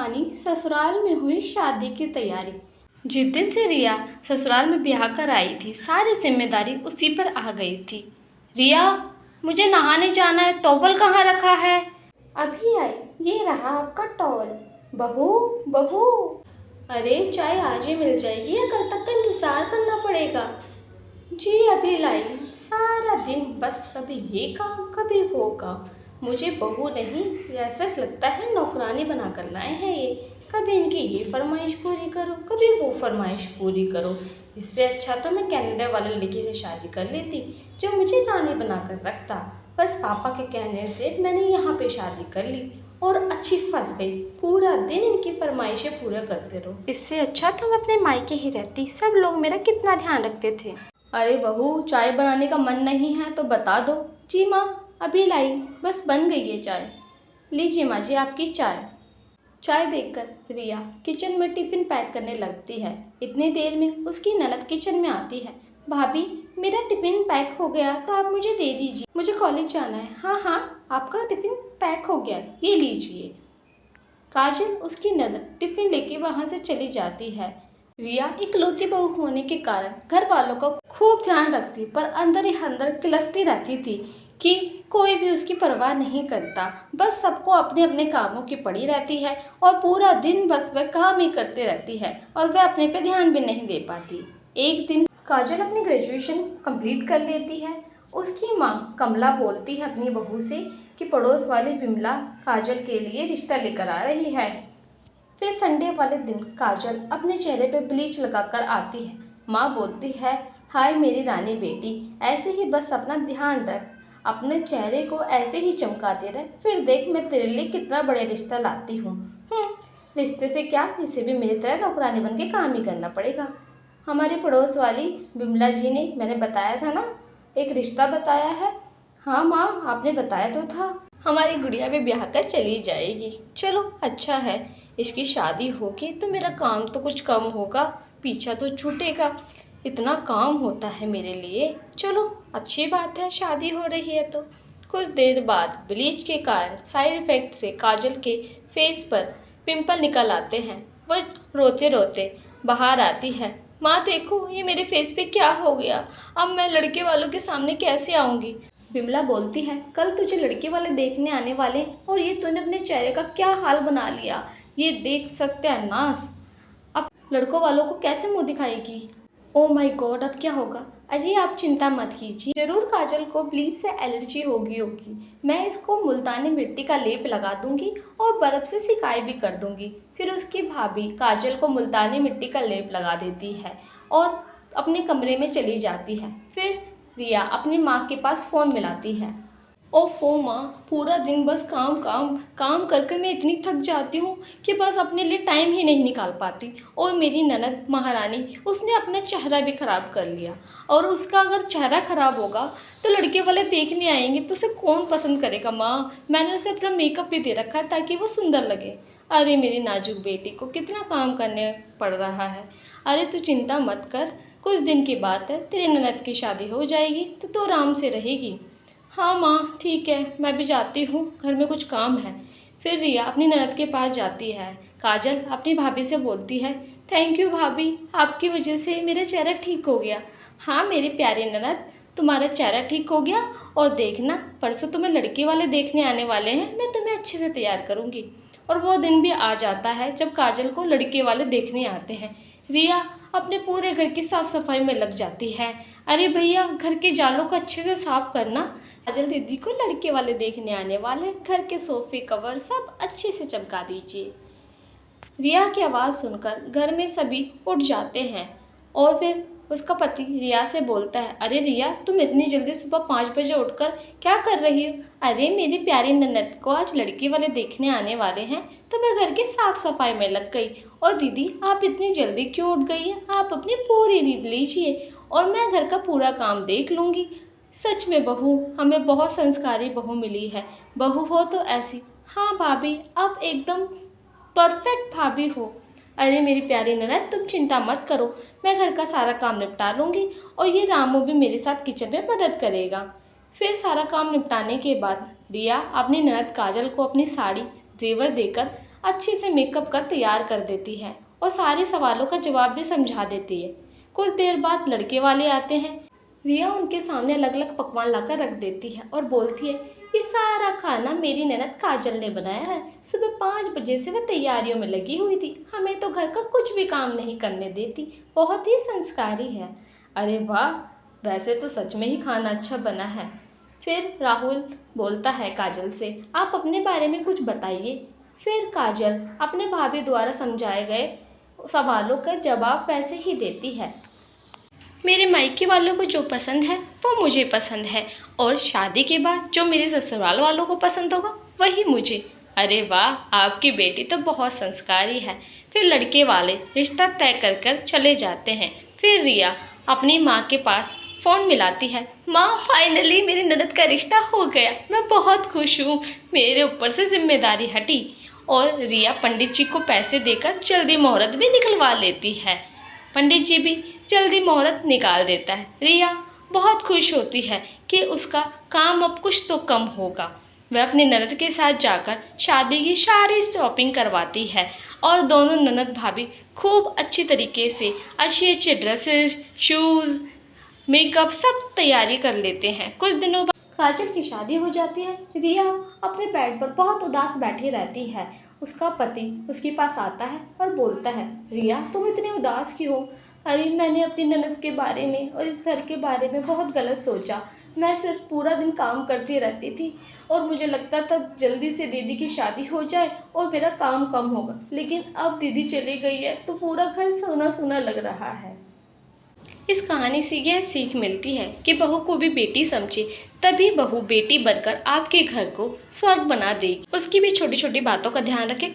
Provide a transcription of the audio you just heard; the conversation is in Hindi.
कहानी ससुराल में हुई शादी की तैयारी। जिस दिन से रिया ससुराल में ब्याह कर आई थी, सारी जिम्मेदारी उसी पर आ गई थी। रिया, मुझे नहाने जाना है, टॉवल कहाँ रखा है? अभी आई, ये रहा आपका टॉवल। बहू बहू, अरे चाय आज ही मिल जाएगी या कल तक का इंतजार करना पड़ेगा? जी अभी लाई। सारा दिन बस कभी ये काम कभी वो काम। मुझे बहू नहीं, ऐसा लगता है नौकरानी बना कर लाए हैं ये। कभी इनकी ये फरमाइश पूरी करो, कभी वो फरमाइश पूरी करो। इससे अच्छा तो मैं कनाडा वाले लड़की से शादी कर लेती जो मुझे रानी बना कर रखता। बस पापा के कहने से मैंने यहाँ पे शादी कर ली और अच्छी फंस गई। पूरा दिन इनकी फरमाइशें पूरा करते रहो। इससे अच्छा तो मैं अपने मायके ही रहती, सब लोग मेरा कितना ध्यान रखते थे। अरे बहू, चाय बनाने का मन नहीं है तो बता दो। जी माँ अभी लाई, बस बन गई है चाय। लीजिए माँ जी आपकी चाय। चाय देखकर रिया किचन में टिफ़िन पैक करने लगती है। इतनी देर में उसकी ननद किचन में आती है। भाभी, मेरा टिफ़िन पैक हो गया तो आप मुझे दे दीजिए, मुझे कॉलेज जाना है। हाँ हाँ, आपका टिफ़िन पैक हो गया, ये लीजिए। काजल उसकी ननद टिफ़िन लेके वहाँ से चली जाती है। रिया इकलौती बहू होने के कारण घर वालों का खूब ध्यान रखती, पर अंदर ही अंदर किलसती रहती थी कि कोई भी उसकी परवाह नहीं करता। बस सबको अपने अपने कामों की पड़ी रहती है और पूरा दिन बस वह काम ही करती रहती है और वह अपने पे ध्यान भी नहीं दे पाती। एक दिन काजल अपनी ग्रेजुएशन कंप्लीट कर लेती है। उसकी माँ कमला बोलती है अपनी बहू से कि पड़ोस वाली बिमला काजल के लिए रिश्ता लेकर आ रही है। फिर संडे वाले दिन काजल अपने चेहरे पर ब्लीच लगाकर आती है। माँ बोलती है, हाय मेरी रानी बेटी, ऐसे ही बस अपना ध्यान रख, अपने चेहरे को ऐसे ही चमकाते रह, फिर देख मैं तेरे लिए कितना बड़े रिश्ता लाती हूँ। रिश्ते से क्या, इसे भी मेरी तरह नौकरानी बन के काम ही करना पड़ेगा। हमारे पड़ोस वाली बिमला जी ने, मैंने बताया था ना, एक रिश्ता बताया है। हाँ माँ, आपने बताया तो था। हमारी गुड़िया भी ब्याह कर चली जाएगी। चलो अच्छा है, इसकी शादी होगी तो मेरा काम तो कुछ कम होगा, पीछा तो छूटेगा। इतना काम होता है मेरे लिए। चलो अच्छी बात है, शादी हो रही है तो। कुछ देर बाद ब्लीच के कारण साइड इफ़ेक्ट से काजल के फेस पर पिंपल निकल आते हैं। वह रोते रोते बाहर आती है। माँ देखो, ये मेरे फेस पे क्या हो गया, अब मैं लड़के वालों के सामने कैसे आऊँगी? बिमला बोलती है, कल तुझे लड़के वाले देखने आने वाले और ये तूने अपने चेहरे का क्या हाल बना लिया। ये देख सत्यानाश, अब लड़कों वालों को कैसे मुंह दिखाएगी? ओ माय गॉड, अब क्या होगा? अजय आप चिंता मत कीजिए, जरूर काजल को ब्लीच से एलर्जी होगी। मैं इसको मुल्तानी मिट्टी का लेप लगा दूंगी और बर्फ़ से सिकाई भी कर दूंगी। फिर उसकी भाभी काजल को मुल्तानी मिट्टी का लेप लगा देती है और अपने कमरे में चली जाती है। फिर रिया अपनी माँ के पास फ़ोन मिलाती है। ओफ़ो माँ, पूरा दिन बस काम काम काम कर कर मैं इतनी थक जाती हूँ कि बस अपने लिए टाइम ही नहीं निकाल पाती। और मेरी ननद महारानी, उसने अपना चेहरा भी ख़राब कर लिया, और उसका अगर चेहरा ख़राब होगा तो लड़के वाले देखने आएंगे तो उसे कौन पसंद करेगा? माँ, मैंने उसे अपना मेकअप भी दे रखा है ताकि वो सुंदर लगे। अरे मेरी नाजुक बेटी को कितना काम करने पड़ रहा है। अरे तू चिंता मत कर, कुछ दिन की बात है, तेरी ननद की शादी हो जाएगी तो तू आराम से रहेगी। हाँ माँ ठीक है, मैं भी जाती हूँ, घर में कुछ काम है। फिर रिया अपनी ननद के पास जाती है। काजल अपनी भाभी से बोलती है, थैंक यू भाभी, आपकी वजह से मेरा चेहरा ठीक हो गया। हाँ मेरी प्यारी ननद, तुम्हारा चेहरा ठीक हो गया, और देखना परसों तुम्हें लड़के वाले देखने आने वाले हैं, मैं तुम्हें अच्छे से तैयार करूँगी। और वो दिन भी आ जाता है जब काजल को लड़के वाले देखने आते हैं। रिया अपने पूरे घर की साफ़ सफाई में लग जाती है। अरे भैया, घर के जालों को अच्छे से साफ़ करना, काजल दीदी को लड़के वाले देखने आने वाले, घर के सोफ़े कवर सब अच्छे से चमका दीजिए। रिया की आवाज़ सुनकर घर में सभी उठ जाते हैं और फिर उसका पति रिया से बोलता है, अरे रिया, तुम इतनी जल्दी सुबह 5 बजे उठकर क्या कर रही हो? अरे मेरी प्यारी ननद को आज लड़के वाले देखने आने वाले हैं तो मैं घर की साफ़ सफाई में लग गई। और दीदी, आप इतनी जल्दी क्यों उठ गई हैं? आप अपनी पूरी नींद लीजिए और मैं घर का पूरा काम देख लूँगी। सच में बहू, हमें बहुत संस्कारी बहू मिली है। बहू हो तो ऐसी। हाँ भाभी, आप एकदम परफेक्ट भाभी हो। अरे मेरी प्यारी ननद, तुम चिंता मत करो, मैं घर का सारा काम निपटा लूँगी और ये रामू भी मेरे साथ किचन में मदद करेगा। फिर सारा काम निपटाने के बाद रिया अपनी ननद काजल को अपनी साड़ी जेवर देकर अच्छे से मेकअप कर तैयार कर देती है और सारे सवालों का जवाब भी समझा देती है। कुछ देर बाद लड़के वाले आते हैं। रिया उनके सामने अलग अलग पकवान लाकर रख देती है और बोलती है, ये सारा खाना मेरी ननद काजल ने बनाया है। सुबह 5 बजे से वह तैयारियों में लगी हुई थी, हमें तो घर का कुछ भी काम नहीं करने देती, बहुत ही संस्कारी है। अरे वाह, वैसे तो सच में ही खाना अच्छा बना है। फिर राहुल बोलता है काजल से, आप अपने बारे में कुछ बताइए। फिर काजल अपने भाभी द्वारा समझाए गए सवालों का जवाब वैसे ही देती है। मेरे मायके वालों को जो पसंद है वो मुझे पसंद है, और शादी के बाद जो मेरे ससुराल वालों को पसंद होगा वही मुझे। अरे वाह, आपकी बेटी तो बहुत संस्कारी है। फिर लड़के वाले रिश्ता तय कर कर चले जाते हैं। फिर रिया अपनी माँ के पास फ़ोन मिलाती है। माँ, फाइनली मेरी ननद का रिश्ता हो गया, मैं बहुत खुश हूँ, मेरे ऊपर से जिम्मेदारी हटी। और रिया पंडित जी को पैसे देकर जल्दी मुहूर्त भी निकलवा लेती है। पंडित जी भी जल्दी मुहूर्त निकाल देता है। रिया बहुत खुश होती है कि उसका काम अब कुछ तो कम होगा। वह अपनी ननद के साथ जाकर शादी की सारी शॉपिंग करवाती है और दोनों ननद भाभी खूब अच्छी तरीके से अच्छे अच्छे ड्रेसेस, शूज़, मेकअप सब तैयारी कर लेते हैं। कुछ दिनों बाद काजल की शादी हो जाती है। रिया अपने बेड पर बहुत उदास बैठी रहती है। उसका पति उसके पास आता है और बोलता है, रिया तुम इतनी उदास क्यों हो? अरे मैंने अपनी ननद के बारे में और इस घर के बारे में बहुत गलत सोचा। मैं सिर्फ पूरा दिन काम करती रहती थी और मुझे लगता था जल्दी से दीदी की शादी हो जाए और मेरा काम कम होगा, लेकिन अब दीदी चली गई है तो पूरा घर सूना सूना लग रहा है। इस कहानी से यह सीख मिलती है कि बहू को भी बेटी समझे, तभी बहू बेटी बनकर आपके घर को स्वर्ग बना देगी। उसकी भी छोटी छोटी बातों का ध्यान रखें।